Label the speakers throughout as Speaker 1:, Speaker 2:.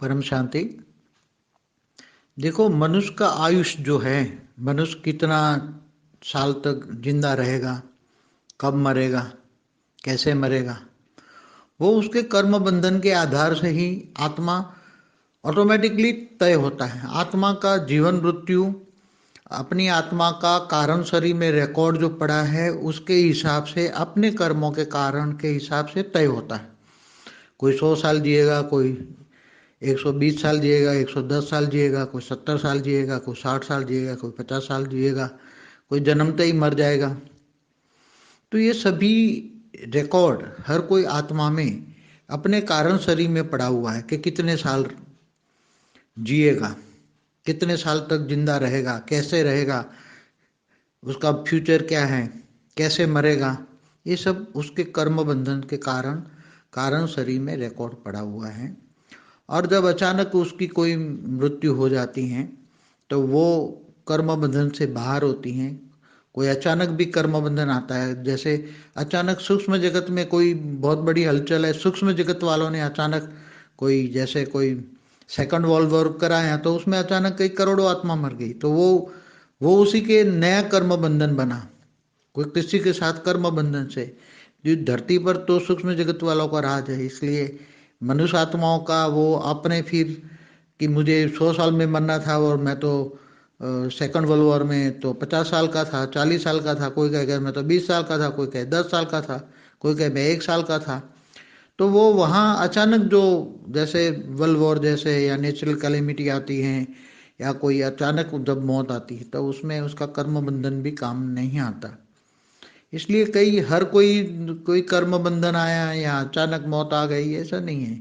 Speaker 1: परम शांति। देखो, मनुष्य का आयुष जो है, मनुष्य कितना साल तक जिंदा रहेगा, कब मरेगा, कैसे मरेगा, वो उसके कर्म बंधन के आधार से ही आत्मा ऑटोमेटिकली तय होता है। आत्मा का जीवन मृत्यु अपनी आत्मा का कारण शरीर में रिकॉर्ड जो पड़ा है उसके हिसाब से, अपने कर्मों के कारण के हिसाब से तय होता है। कोई 100 साल जिएगा, कोई 120 साल जिएगा, 110 साल जिएगा, कोई 70 साल जिएगा, कोई 60 साल जिएगा, कोई 50 साल जिएगा, कोई जन्मते ही मर जाएगा। तो ये सभी रिकॉर्ड हर कोई आत्मा में अपने कारण शरीर में पड़ा हुआ है कि कितने साल जिएगा, कितने साल तक जिंदा रहेगा, कैसे रहेगा, उसका फ्यूचर क्या है, कैसे मरेगा। ये सब उसके कर्म बंधन के कारण कारण शरीर में रिकॉर्ड पड़ा हुआ है। और जब अचानक उसकी कोई मृत्यु हो जाती है तो वो कर्म बंधन से बाहर होती हैं। कोई अचानक भी कर्म बंधन आता है, जैसे अचानक सूक्ष्म जगत में कोई बहुत बड़ी हलचल है, सूक्ष्म जगत वालों ने अचानक कोई, जैसे कोई सेकंड वर्ल्ड वॉर कराया तो उसमें अचानक कई करोड़ों आत्मा मर गई, तो वो उसी के नया कर्म बंधन बना। कोई किसी के साथ कर्म बंधन से, जो धरती पर तो सूक्ष्म जगत वालों का राज है, इसलिए मनुष्य आत्माओं का वो अपने फिर कि मुझे 100 साल में मरना था और मैं तो सेकंड वर्ल्ड वॉर में तो 50 साल का था, 40 साल का था, कोई कहे मैं तो 20 साल का था, कोई कहे 10 साल का था, कोई कहे मैं 1 साल का था। तो वो वहाँ अचानक जो, जैसे वर्ल्ड वॉर जैसे या नेचुरल कैलेमिटी आती हैं या कोई अचानक जब मौत आती है तो उसमें उसका कर्म बंधन भी काम नहीं आता। इसलिए कई हर कोई कोई कर्म बंधन आया या अचानक मौत आ गई, ऐसा नहीं है।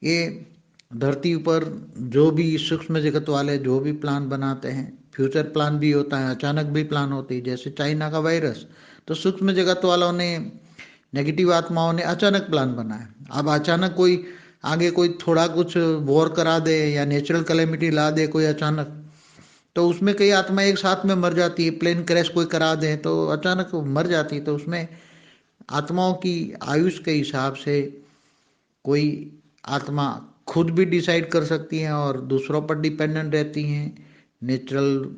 Speaker 1: ये धरती पर जो भी सूक्ष्म जगत वाले जो भी प्लान बनाते हैं, फ्यूचर प्लान भी होता है, अचानक भी प्लान होती है। जैसे चाइना का वायरस, तो सूक्ष्म जगत वालों ने, नेगेटिव आत्माओं ने अचानक प्लान बनाया। अब अचानक कोई आगे कोई थोड़ा कुछ वॉर करा दे या नेचुरल कैलेमिटी ला दे कोई अचानक, तो उसमें कई आत्मा एक साथ में मर जाती है। प्लेन क्रैश कोई करा दे तो अचानक मर जाती है। तो उसमें आत्माओं की आयुष के हिसाब से कोई आत्मा खुद भी डिसाइड कर सकती हैं और दूसरों पर डिपेंडेंट रहती हैं, नेचुरल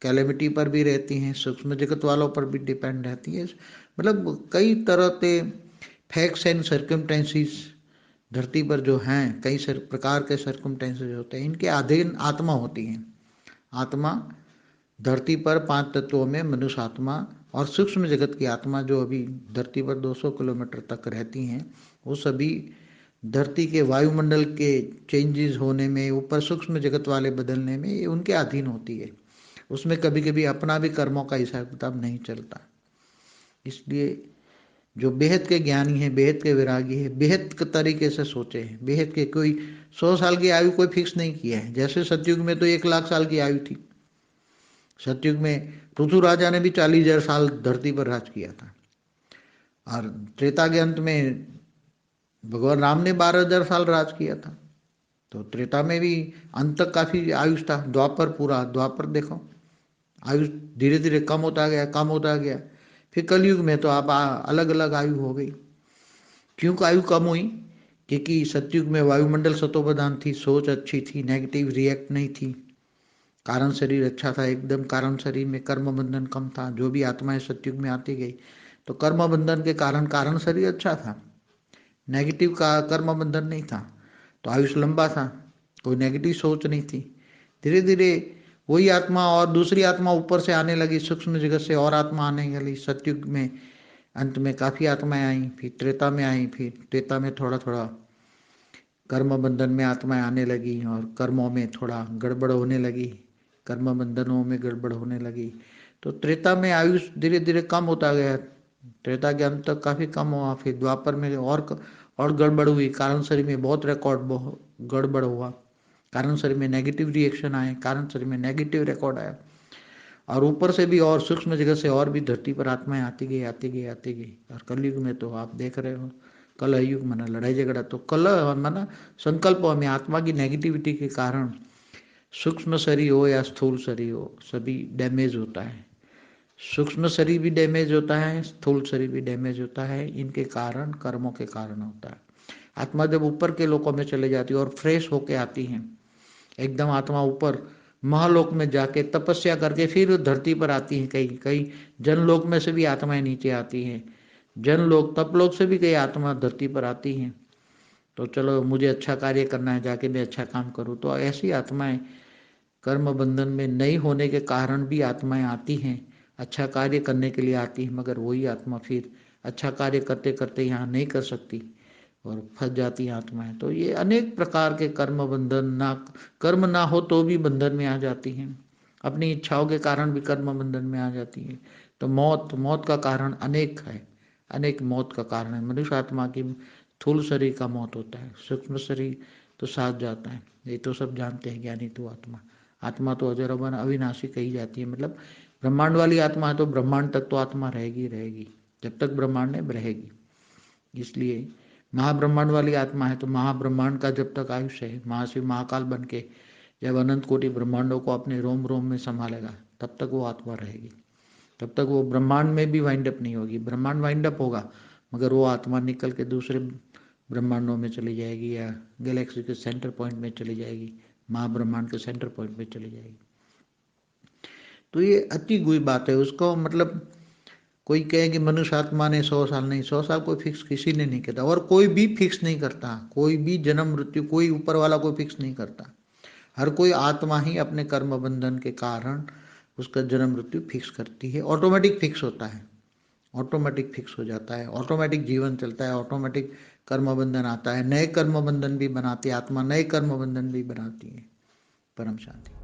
Speaker 1: कैलेमिटी पर भी रहती हैं, सूक्ष्म जगत वालों पर भी डिपेंड रहती है। मतलब कई तरह के फैक्ट्स एंड सर्कमटेंसेस धरती पर जो हैं, कई प्रकार के सर्कमटेंसेस होते हैं, इनके अधीन आत्मा होती हैं। आत्मा धरती पर 5 तत्वों में मनुष्य आत्मा और सूक्ष्म जगत की आत्मा जो अभी धरती पर 200 किलोमीटर तक रहती हैं, वो सभी धरती के वायुमंडल के चेंजेस होने में, ऊपर सूक्ष्म जगत वाले बदलने में, ये उनके अधीन होती है। उसमें कभी कभी अपना भी कर्मों का हिसाब किताब नहीं चलता। इसलिए जो बेहद के ज्ञानी है, बेहद के विरागी है, बेहद के तरीके से सोचे हैं, बेहद के, कोई 100 साल की आयु कोई फिक्स नहीं किया है। जैसे सतयुग में तो 1 लाख साल की आयु थी। सतयुग में पृथु राजा ने भी 40,000 साल धरती पर राज किया था। और त्रेता के अंत में भगवान राम ने 12,000 साल राज किया था। तो त्रेता में भी अंत तक काफी आयुष था। द्वापर, पूरा द्वापर देखो, आयुष धीरे धीरे कम होता गया, कम होता गया। फिर कलयुग में तो आप अलग अलग आयु हो गई। क्यों आयु कम हुई? क्योंकि सतयुग में वायुमंडल सतोप्रधान थी, सोच अच्छी थी, नेगेटिव रिएक्ट नहीं थी, कारण शरीर अच्छा था एकदम। कारण शरीर में कर्म बंधन कम था। जो भी आत्माएं सतयुग में आती गई तो कर्म बंधन के कारण कारण शरीर अच्छा था, नेगेटिव का कर्म बंधन नहीं था, तो आयुष लंबा था, कोई नेगेटिव सोच नहीं थी। धीरे धीरे वही आत्मा और दूसरी आत्मा ऊपर से आने लगी, सूक्ष्म जगत से और आत्मा आने लगी। सतयुग में अंत में काफी आत्माएं आई, फिर त्रेता में आई, फिर त्रेता में थोड़ा थोड़ा कर्म बंधन में आत्माएं आने लगी और कर्मों में थोड़ा गड़बड़ होने लगी, कर्म बंधनों में गड़बड़ होने लगी। तो त्रेता में आयुष धीरे धीरे कम होता गया, त्रेता के अंत तक काफी कम हुआ। फिर द्वापर में और गड़बड़ हुई, कारण शरीर में बहुत रिकॉर्ड बहुत गड़बड़ हुआ, कारण शरीर में नेगेटिव रिएक्शन आए, कारण शरीर में नेगेटिव रिकॉर्ड आया। और ऊपर से भी और सूक्ष्म जगत से और भी धरती पर आत्माएं आती गई, आती गई, आती गई। और कलयुग में तो आप देख रहे हो, कलह युग माना लड़ाई झगड़ा, तो कलह माना संकल्प में आत्मा की नेगेटिविटी के कारण सूक्ष्म शरीर हो या स्थूल शरीर हो, सभी डैमेज होता है। सूक्ष्म शरीर भी डैमेज होता है, स्थूल शरीर भी डैमेज होता है। इनके कारण कर्मों के कारण होता है। आत्मा जब ऊपर के लोकों में चले जाती है और फ्रेश होके आती है, एकदम आत्मा ऊपर महालोक में जाके तपस्या करके फिर धरती पर आती है। कई कई जनलोक में से भी आत्माएं नीचे आती हैं, जनलोक तपलोक से भी कई आत्मा धरती पर आती हैं। तो चलो मुझे अच्छा कार्य करना है, जाके मैं अच्छा काम करूँ। तो ऐसी आत्माएं कर्म बंधन में नहीं होने के कारण भी आत्माएं आती हैं, अच्छा कार्य करने के लिए आती हैं, मगर वही आत्मा फिर अच्छा कार्य करते करते यहाँ नहीं कर सकती और फंस जाती हैं आत्माएं। तो ये अनेक प्रकार के कर्म बंधन, ना कर्म ना हो तो भी बंधन में आ जाती हैं, अपनी इच्छाओं के कारण भी कर्म बंधन में आ जाती है। तो मौत, मौत का कारण अनेक है, अनेक मौत का कारण है। मनुष्य आत्मा की स्थूल शरीर का मौत होता है, सूक्ष्म शरीर तो साथ जाता है, ये तो सब जानते हैं ज्ञानी। तो आत्मा, आत्मा तो अजर अमर अविनाशी कही जाती है। मतलब ब्रह्मांड वाली आत्मा है तो ब्रह्मांड तक तो आत्मा रहेगी रहेगी, जब तक ब्रह्मांड में रहेगी। इसलिए महाब्रह्मांड वाली आत्मा है तो महाब्रह्मांड का जब तक आयुष्य है, महाशिव महाकाल बन के जब अनंत कोटि ब्रह्मांडों को अपने रोम रोम में संभालेगा, तब तक वो आत्मा रहेगी। तब तक वो ब्रह्मांड में भी वाइंड अप नहीं होगी। ब्रह्मांड वाइंड अप होगा मगर वो आत्मा निकल के दूसरे ब्रह्मांडों में चली जाएगी या गैलेक्सी के सेंटर पॉइंट में चली जाएगी, महाब्रह्मांड के सेंटर पॉइंट में चली जाएगी। तो ये अति गुई बात है। उसको मतलब कोई कहे कि मनुष्य आत्मा ने 100 साल, नहीं, 100 साल कोई फिक्स किसी ने नहीं कहता, और कोई भी फिक्स नहीं करता। कोई भी जन्म मृत्यु कोई ऊपर वाला कोई फिक्स नहीं करता। हर कोई आत्मा ही अपने कर्म बंधन के कारण उसका जन्म मृत्यु फिक्स करती है। ऑटोमेटिक फिक्स होता है, ऑटोमेटिक फिक्स हो जाता है, ऑटोमेटिक जीवन चलता है, ऑटोमेटिक कर्म बंधन आता है, नए कर्म बंधन भी बनाती है आत्मा, नए कर्म बंधन भी बनाती है। परम शांति।